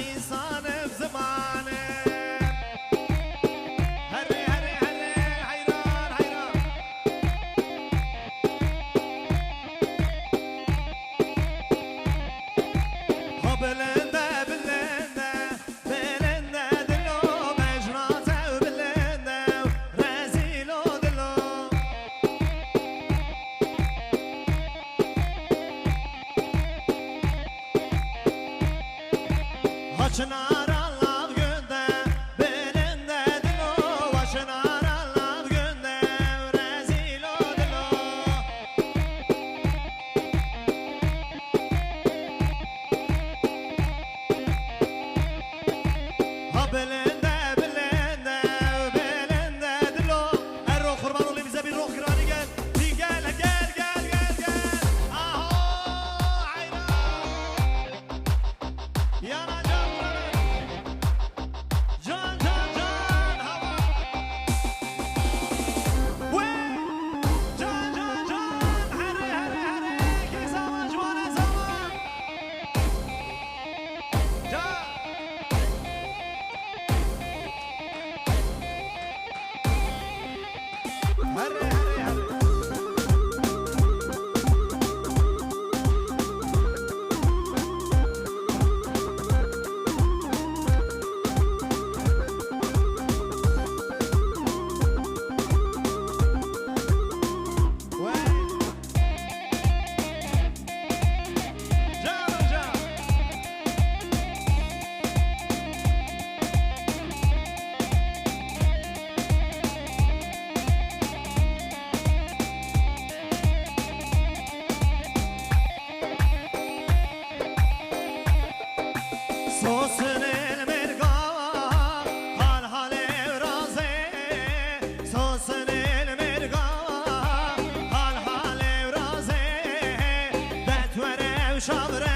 إنسان بزمانه هري هري هري حيران حيران ها بلنده بلنده بلنده دلو مجراته وبلنده رزيلو دلو ها چنار الله بگنده بلنده دلو و چنار الله بگنده رزیلو دلو ها بلنده بلنده بلنده دلو الروح قربان اللي بزبي الروح قراني قال قال قال قال قال قال اهو عينا يا رجال جان جان جان هوا وين جان جان جان هري هري هري كي سوا جوانا سوا جان هري هري هري وين جان جان صوصن المرقاوة هال هال ورازي صوصن المرقاوة هال هال ورازي بتوري وشبري